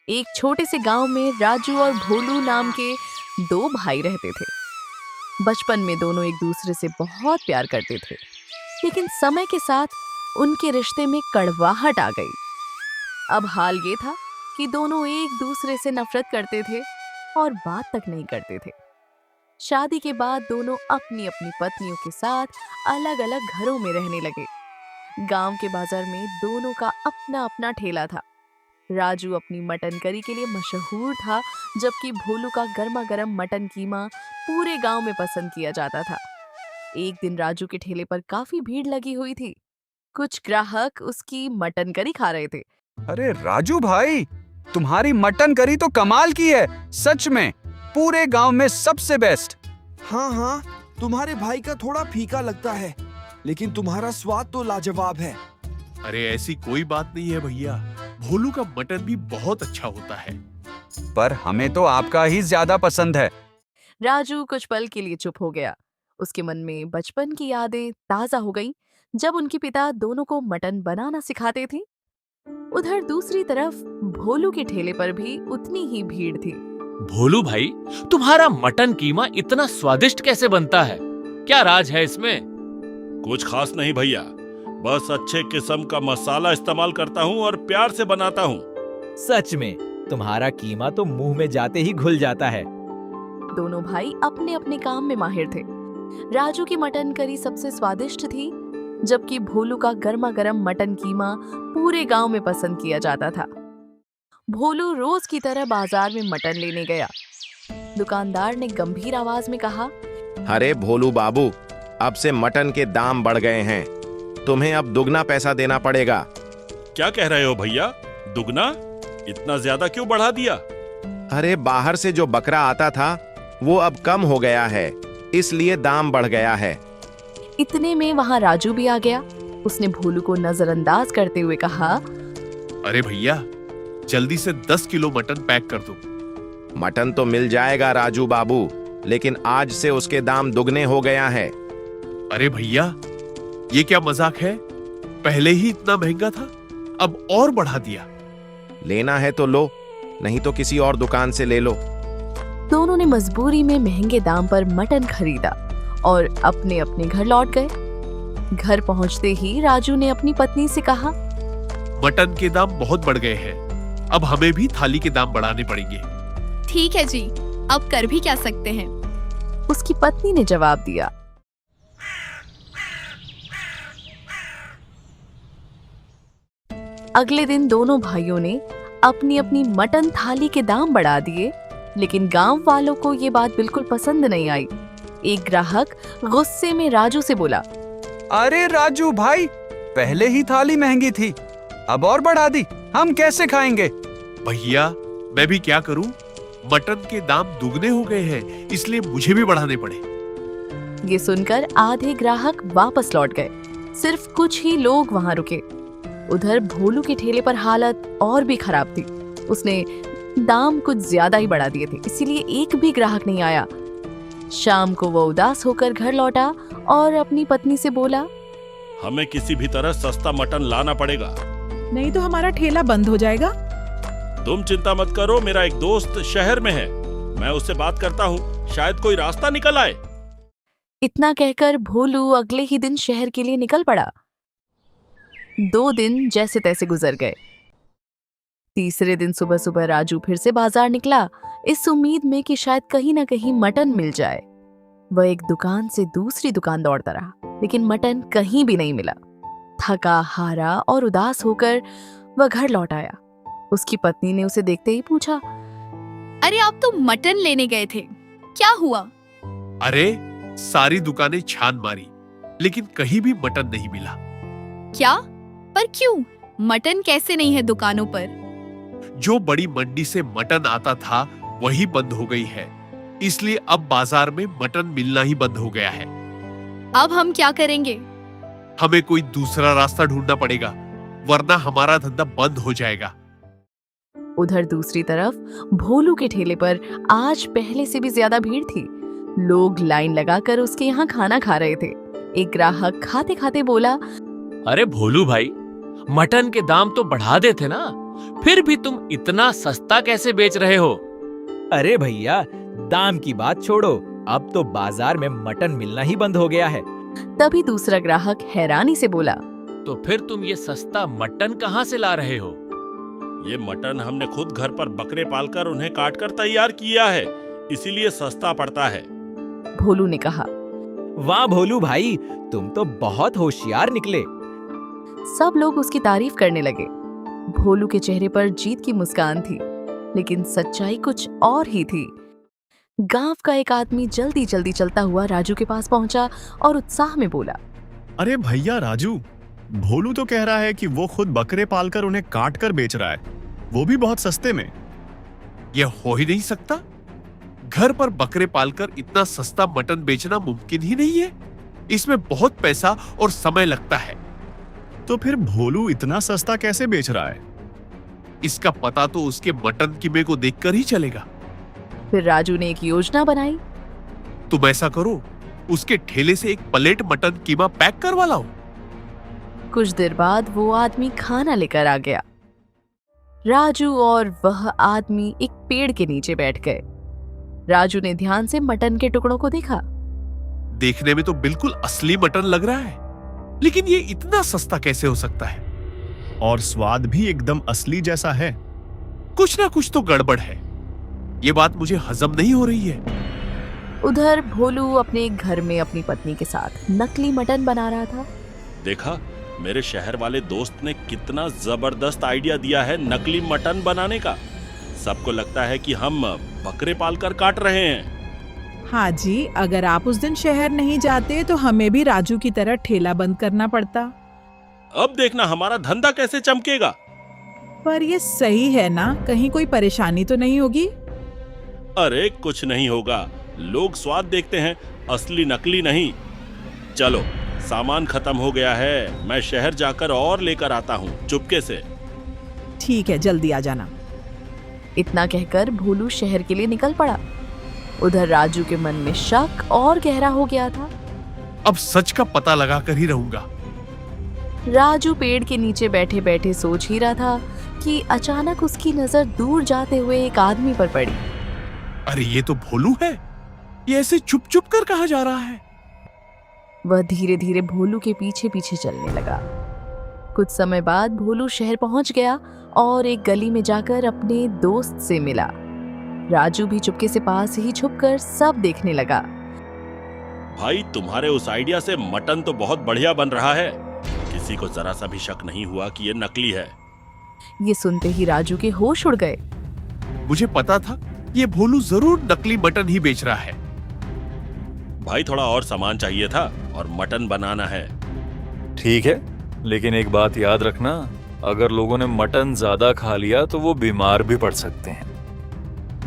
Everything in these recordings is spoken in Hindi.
एक छोटे से गांव में राजू और भोलू नाम के दो भाई रहते थे। बचपन में दोनों एक दूसरे से बहुत प्यार करते थे, लेकिन समय के साथ उनके रिश्ते में कड़वाहट आ गई। अब हाल ये था कि दोनों एक दूसरे से नफरत करते थे और बात तक नहीं करते थे। शादी के बाद दोनों अपनी अपनी पत्नियों के साथ अलग अलग घरों में रहने लगे। गांव के बाजार में दोनों का अपना अपना ठेला था। राजू अपनी मटन करी के लिए मशहूर था, जबकि भोलू का गर्मा गर्म मटन कीमा पूरे गांव में पसंद किया जाता था। एक दिन राजू के ठेले पर काफी भीड़ लगी हुई थी। कुछ ग्राहक उसकी मटन करी खा रहे थे। अरे राजू भाई, तुम्हारी मटन करी तो कमाल की है, सच में पूरे गांव में सबसे बेस्ट। हाँ, तुम्हारे भाई का थोड़ा फीका लगता है, लेकिन तुम्हारा स्वाद तो लाजवाब है। अरे ऐसी कोई बात नहीं है भैया, भोलू का मटन भी बहुत अच्छा होता है। पर हमें तो आपका ही ज्यादा पसंद है। राजू कुछ पल के लिए चुप हो गया। उसके मन में बचपन की यादें ताजा हो गईं, जब उनके पिता दोनों को मटन बनाना सिखाते थे। उधर दूसरी तरफ भोलू के ठेले पर भी उतनी ही भीड़ थी। भोलू भाई, तुम्हारा मटन कीमा इतना स्वादिष्ट कैसे बनता है? क्या राज है इसमें? कुछ खास नहीं भैया, बस अच्छे किस्म का मसाला इस्तेमाल करता हूँ और प्यार से बनाता हूँ। सच में तुम्हारा कीमा तो मुंह में जाते ही घुल जाता है। दोनों भाई अपने अपने काम में माहिर थे। राजू की मटन करी सबसे स्वादिष्ट थी, जबकि भोलू का गर्मा गर्म मटन कीमा पूरे गांव में पसंद किया जाता था। भोलू रोज की तरह बाजार में मटन लेने गया। दुकानदार ने गंभीर आवाज में कहा, अरे भोलू बाबू, अब से मटन के दाम बढ़ गए हैं, तुम्हें अब दुगना पैसा देना पड़ेगा। क्या कह रहे हो भैया, दुगना? इतना ज्यादा क्यों बढ़ा दिया? अरे बाहर से जो बकरा आता था वो अब कम हो गया है, इसलिए दाम बढ़ गया है। इतने में वहां राजू भी आ गया। उसने भोलू को नजरअंदाज करते हुए कहा, अरे भैया, जल्दी से 10 किलो मटन पैक कर दो। मटन तो मिल जाएगा राजू बाबू, लेकिन आज से उसके दाम दुगने हो गया है। अरे भैया, ये क्या मजाक है? पहले ही इतना महंगा था, अब और बढ़ा दिया। लेना है तो लो, नहीं तो किसी और दुकान से ले लो। दोनों ने मजबूरी में महंगे दाम पर मटन खरीदा और अपने अपने घर लौट गए। घर पहुंचते ही राजू ने अपनी पत्नी से कहा, मटन के दाम बहुत बढ़ गए हैं, अब हमें भी थाली के दाम बढ़ाने पड़ेंगे। ठीक है जी, अब कर भी क्या सकते हैं। उसकी पत्नी ने जवाब दिया। अगले दिन दोनों भाइयों ने अपनी अपनी मटन थाली के दाम बढ़ा दिए, लेकिन गांव वालों को ये बात बिल्कुल पसंद नहीं आई। एक ग्राहक गुस्से में राजू से बोला, अरे राजू भाई, पहले ही थाली महंगी थी, अब और बढ़ा दी, हम कैसे खाएंगे? भैया, मैं भी क्या करूं? मटन के दाम दुगने हो गए हैं, इसलिए मुझे भी बढ़ाने पड़े। ये सुनकर आधे ग्राहक वापस लौट गए। सिर्फ कुछ ही लोग वहां रुके। उधर भोलू के ठेले पर हालत और भी खराब थी। उसने दाम कुछ ज्यादा ही बढ़ा दिए थे, इसीलिए एक भी ग्राहक नहीं आया। शाम को वो उदास होकर घर लौटा और अपनी पत्नी से बोला, हमें किसी भी तरह सस्ता मटन लाना पड़ेगा, नहीं तो हमारा ठेला बंद हो जाएगा। तुम चिंता मत करो, मेरा एक दोस्त शहर में है, मैं उससे बात करता हूँ, शायद कोई रास्ता निकल आए। इतना कहकर भोलू अगले ही दिन शहर के लिए निकल पड़ा। 2 दिन जैसे तैसे गुजर गए। तीसरे दिन सुबह सुबह राजू फिर से बाजार निकला, इस उम्मीद में कि शायद कहीं ना कहीं मटन मिल जाए। वह एक दुकान से दूसरी दुकान दौड़ता रहा, लेकिन मटन कहीं भी नहीं मिला। थका हारा और उदास होकर वह घर लौट आया। उसकी पत्नी ने उसे देखते ही पूछा, अरे आप तो मटन लेने गए थे, क्या हुआ? अरे सारी दुकानें छान मारी, लेकिन कहीं भी मटन नहीं मिला। क्या? पर क्यों? मटन कैसे नहीं है दुकानों पर? जो बड़ी मंडी से मटन आता था वही बंद हो गई है, इसलिए अब बाजार में मटन मिलना ही बंद हो गया है। अब हम क्या करेंगे? हमें कोई दूसरा रास्ता ढूंढना पड़ेगा, वरना हमारा धंधा बंद हो जाएगा। उधर दूसरी तरफ भोलू के ठेले पर आज पहले से भी ज्यादा भीड़ थी। लोग लाइन लगाकर उसके यहाँ खाना खा रहे थे। एक ग्राहक खाते खाते बोला, अरे भोलू भाई, मटन के दाम तो बढ़ा देते ना, फिर भी तुम इतना सस्ता कैसे बेच रहे हो? अरे भैया, दाम की बात छोड़ो, अब तो बाजार में मटन मिलना ही बंद हो गया है। तभी दूसरा ग्राहक हैरानी से बोला, तो फिर तुम ये सस्ता मटन कहाँ से ला रहे हो? ये मटन हमने खुद घर पर बकरे पालकर उन्हें काटकर तैयार किया है, इसीलिए सस्ता पड़ता है। भोलू ने कहा। वाह भोलू भाई, तुम तो बहुत होशियार निकले। सब लोग उसकी तारीफ करने लगे। भोलू के चेहरे पर जीत की मुस्कान थी, लेकिन सच्चाई कुछ और ही थी। गांव का एक आदमी जल्दी जल्दी चलता हुआ राजू के पास पहुंचा और उत्साह में बोला, अरे भैया राजू, भोलू तो कह रहा है कि वो खुद बकरे पालकर उन्हें काट कर बेच रहा है, वो भी बहुत सस्ते में। यह हो ही नहीं सकता। घर पर बकरे पालकर इतना सस्ता मटन बेचना मुमकिन ही नहीं है। इसमें बहुत पैसा और समय लगता है। तो फिर भोलू इतना सस्ता कैसे बेच रहा है? इसका पता तो उसके मटन कीमे को देखकर ही चलेगा। फिर राजू ने एक योजना बनाई। तुम ऐसा करो, उसके ठेले से एक प्लेट मटन कीमा पैक करवा लाओ। कुछ देर बाद वो आदमी खाना लेकर आ गया। राजू और वह आदमी एक पेड़ के नीचे बैठ गए। राजू ने ध्यान से मटन के टुकड़ों को देखा। देखने में तो बिल्कुल असली मटन लग रहा है, लेकिन ये इतना सस्ता कैसे हो सकता है? और स्वाद भी एकदम असली जैसा है। कुछ ना कुछ तो गड़बड़ है। ये बात मुझे हजम नहीं हो रही है। उधर भोलू अपने घर में अपनी पत्नी के साथ नकली मटन बना रहा था। देखा, मेरे शहर वाले दोस्त ने कितना जबरदस्त आइडिया दिया है नकली मटन बनाने का। सबको लगता है कि हम बकरे पालकर काट रहे हैं। हाँ जी, अगर आप उस दिन शहर नहीं जाते तो हमें भी राजू की तरह ठेला बंद करना पड़ता। अब देखना हमारा धंधा कैसे चमकेगा। पर ये सही है ना? कहीं कोई परेशानी तो नहीं होगी? अरे कुछ नहीं होगा, लोग स्वाद देखते हैं, असली नकली नहीं। चलो, सामान खत्म हो गया है, मैं शहर जाकर और लेकर आता हूँ चुपके से। ठीक है, जल्दी आ जाना। इतना कहकर भोलू शहर के लिए निकल पड़ा। उधर राजू के मन में शक और गहरा हो गया था। अब सच का पता लगाकर ही रहूंगा। राजू पेड़ के नीचे बैठे बैठे सोच ही रहा था कि अचानक उसकी नजर दूर जाते हुए एक आदमी पर पड़ी। अरे ये तो भोलू है। ये ऐसे चुप चुप कर कहाँ जा रहा है? वह धीरे धीरे भोलू के पीछे पीछे चलने लगा। कुछ समय बाद भोलू शहर पहुंच गया और एक गली में जाकर अपने दोस्त से मिला। राजू भी चुपके से पास ही छुपकर सब देखने लगा। भाई, तुम्हारे उस आइडिया से मटन तो बहुत बढ़िया बन रहा है। किसी को जरा सा भी शक नहीं हुआ कि ये नकली है। ये सुनते ही राजू के होश उड़ गए। मुझे पता था ये भोलू जरूर नकली मटन ही बेच रहा है। भाई, थोड़ा और सामान चाहिए था और मटन बनाना है। ठीक है, लेकिन एक बात याद रखना, अगर लोगों ने मटन ज्यादा खा लिया तो वो बीमार भी पड़ सकते हैं।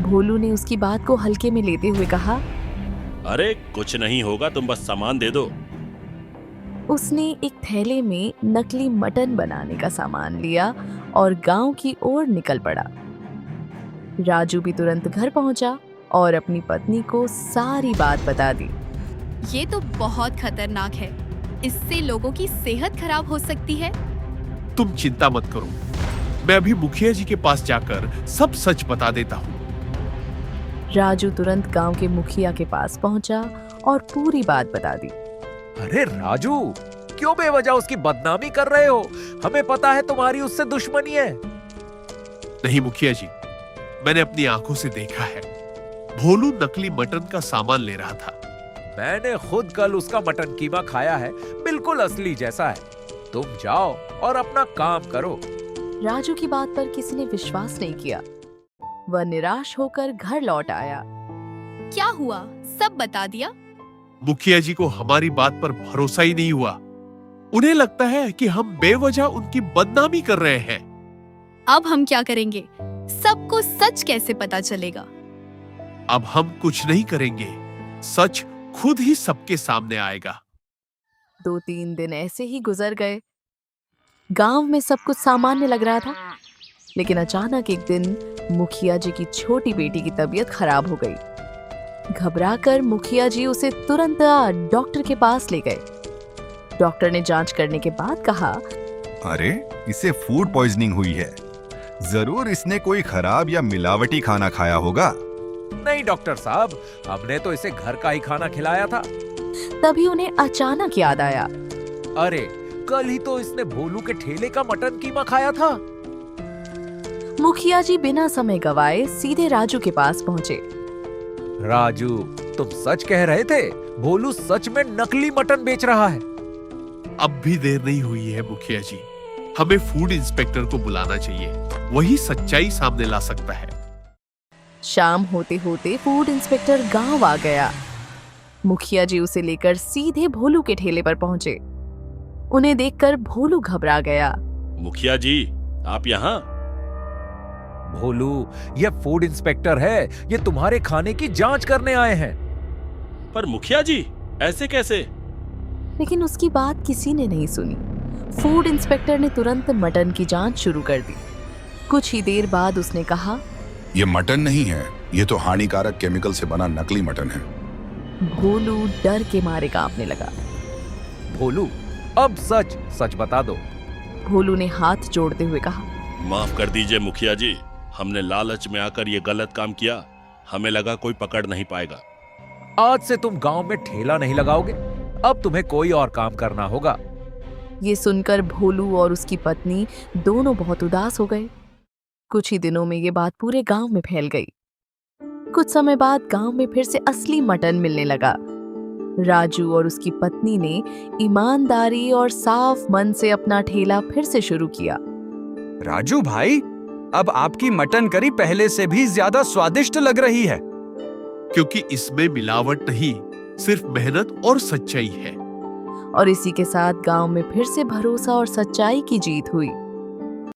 भोलू ने उसकी बात को हल्के में लेते हुए कहा, अरे कुछ नहीं होगा, तुम बस सामान दे दो। उसने एक थैले में नकली मटन बनाने का सामान लिया और गांव की ओर निकल पड़ा। राजू भी तुरंत घर पहुंचा और अपनी पत्नी को सारी बात बता दी। ये तो बहुत खतरनाक है, इससे लोगों की सेहत खराब हो सकती है। तुम चिंता मत करो, मैं अभी मुखिया जी के पास जाकर सब सच बता देता हूँ। राजू तुरंत गांव के मुखिया के पास पहुंचा और पूरी बात बता दी। अरे राजू, क्यों बेवजह उसकी बदनामी कर रहे हो? हमें पता है तुम्हारी उससे दुश्मनी है। नहीं मुखिया जी, मैंने अपनी आंखों से देखा है। भोलू नकली मटन का सामान ले रहा था। मैंने खुद कल उसका मटन कीमा खाया है, बिल्कुल असली जैसा है। तुम जाओ और अपना काम करो। राजू की बात पर किसी ने विश्वास नहीं किया। वह निराश होकर घर लौट आया। क्या हुआ? सब बता दिया? मुखिया जी को हमारी बात पर भरोसा ही नहीं हुआ। उन्हें लगता है कि हम बेवजह उनकी बदनामी कर रहे हैं। अब हम क्या करेंगे? सबको सच कैसे पता चलेगा? अब हम कुछ नहीं करेंगे, सच खुद ही सबके सामने आएगा। 2-3 दिन ऐसे ही गुजर गए। गांव में सब कुछ सामान्य लग रहा था, लेकिन अचानक एक दिन मुखिया जी की छोटी बेटी की तबीयत खराब हो गई। घबराकर मुखिया जी उसे तुरंत डॉक्टर के पास ले गए। डॉक्टर ने जांच करने के बाद कहा, अरे, इसे फूड पॉइजनिंग हुई है। जरूर इसने कोई खराब या मिलावटी खाना खाया होगा। नहीं डॉक्टर साहब, हमने तो इसे घर का ही खाना खिलाया था। तभी उन्हें अचानक याद आया, अरे कल ही तो इसने भोलू के ठेले का मटन कीमा खाया था। मुखिया जी बिना समय गवाए सीधे राजू के पास पहुंचे। राजू, तुम सच कह रहे थे? भोलू सच में नकली मटन बेच रहा है। अब भी देर नहीं हुई है मुखिया जी, हमें फूड इंस्पेक्टर को बुलाना चाहिए, वही सच्चाई सामने ला सकता है। शाम होते होते फूड इंस्पेक्टर गांव आ गया। मुखिया जी उसे लेकर सीधे भोलू के ठेले पर पहुंचे। उन्हें देखकर भोलू घबरा गया। मुखिया जी, आप यहाँ? भोलू, यह फूड इंस्पेक्टर है, ये तुम्हारे खाने की जांच करने आए हैं। पर मुखिया जी, ऐसे कैसे? लेकिन उसकी बात किसी ने नहीं सुनी। फूड इंस्पेक्टर ने तुरंत मटन की जांच शुरू कर दी। कुछ ही देर बाद उसने कहा, ये मटन नहीं है, ये तो हानिकारक केमिकल से बना नकली मटन है। भोलू डर के मारे कांपने लगा। भोलू, अब सच सच बता दो। भोलू ने हाथ जोड़ते हुए कहा, माफ कर दीजिए मुखिया जी, हमने लालच में आकर ये गलत काम किया। हमें लगा कोई पकड़ नहीं पाएगा। आज से तुम गांव में ठेला नहीं लगाओगे, अब तुम्हें कोई और काम करना होगा। ये सुनकर भोलू और उसकी पत्नी दोनों बहुत उदास हो गए। कुछ ही दिनों में ये बात पूरे गांव में फैल गई। कुछ समय बाद गांव में फिर से असली मटन मिलने लगा। राजू और उसकी पत्नी ने ईमानदारी और साफ मन से अपना ठेला फिर से शुरू किया। राजू भाई, अब आपकी मटन करी पहले से भी ज्यादा स्वादिष्ट लग रही है। क्योंकि इसमें मिलावट नहीं, सिर्फ मेहनत और सच्चाई है। और इसी के साथ गांव में फिर से भरोसा और सच्चाई की जीत हुई।